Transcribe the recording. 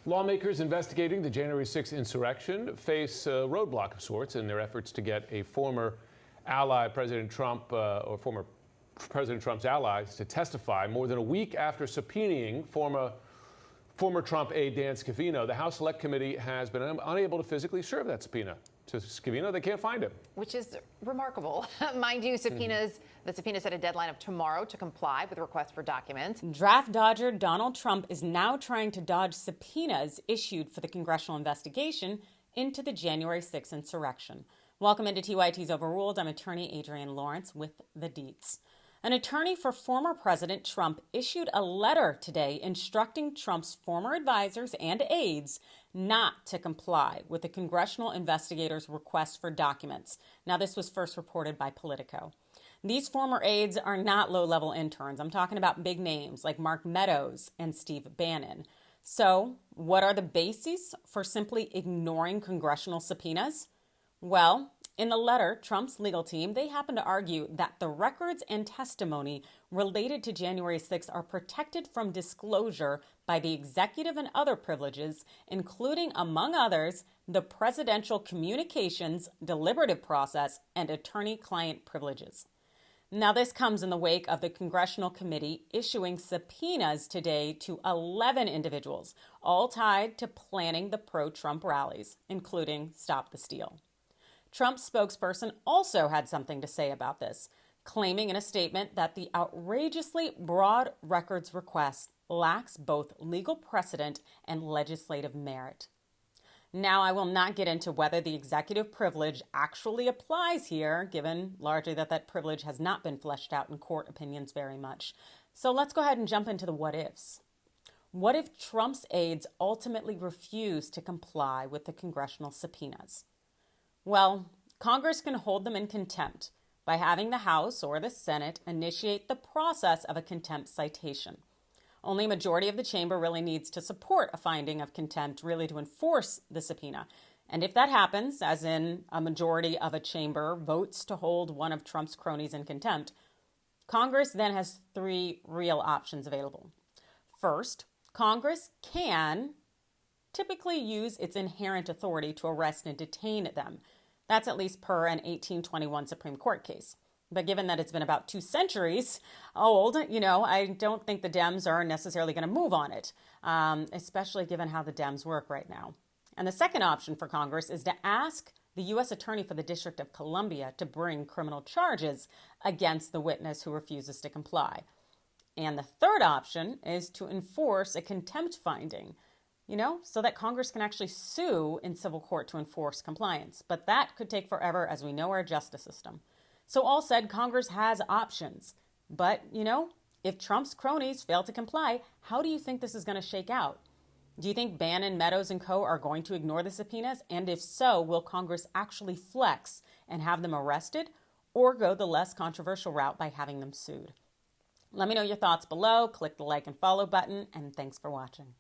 Lawmakers investigating the January 6th insurrection face a roadblock of sorts in their efforts to get a former ally, President Trump, or former President Trump's allies to testify more than a week after subpoenaing former Trump aide Dan Scavino. The House Select Committee has been unable to physically serve that subpoena to Scavino. They can't find him. Which is remarkable. Mind you, the subpoena set a deadline of tomorrow to comply with requests for documents. Draft dodger Donald Trump is now trying to dodge subpoenas issued for the congressional investigation into the January 6th insurrection. Welcome into TYT's Overruled. I'm attorney Adrienne Lawrence with the deets. An attorney for former President Trump issued a letter today instructing Trump's former advisors and aides not to comply with the congressional investigators' request for documents. Now, this was first reported by Politico. These former aides are not low-level interns. I'm talking about big names like Mark Meadows and Steve Bannon. So, what are the bases for simply ignoring congressional subpoenas? Well, in the letter, Trump's legal team, they happen to argue that the records and testimony related to January 6th are protected from disclosure by the executive and other privileges, including, among others, the presidential communications, deliberative process, and attorney-client privileges. Now, this comes in the wake of the congressional committee issuing subpoenas today to 11 individuals, all tied to planning the pro-Trump rallies, including Stop the Steal. Trump's spokesperson also had something to say about this, claiming in a statement that the outrageously broad records request lacks both legal precedent and legislative merit. Now, I will not get into whether the executive privilege actually applies here, given largely that privilege has not been fleshed out in court opinions very much. So let's go ahead and jump into the what ifs. What if Trump's aides ultimately refuse to comply with the congressional subpoenas? Well, Congress can hold them in contempt by having the House or the Senate initiate the process of a contempt citation. Only a majority of the chamber really needs to support a finding of contempt, really to enforce the subpoena. And if that happens, as in a majority of a chamber votes to hold one of Trump's cronies in contempt, Congress then has three real options available. First, Congress can typically use its inherent authority to arrest and detain them. That's at least per an 1821 Supreme Court case. But given that it's been about 2 centuries old, I don't think the Dems are necessarily going to move on it, especially given how the Dems work right now. And the second option for Congress is to ask the U.S. Attorney for the District of Columbia to bring criminal charges against the witness who refuses to comply. And the third option is to enforce a contempt finding, so that Congress can actually sue in civil court to enforce compliance. But that could take forever, as we know our justice system. So all said, Congress has options. But, if Trump's cronies fail to comply, how do you think this is going to shake out? Do you think Bannon, Meadows, and co. are going to ignore the subpoenas? And if so, will Congress actually flex and have them arrested, or go the less controversial route by having them sued? Let me know your thoughts below. Click the like and follow button, and thanks for watching.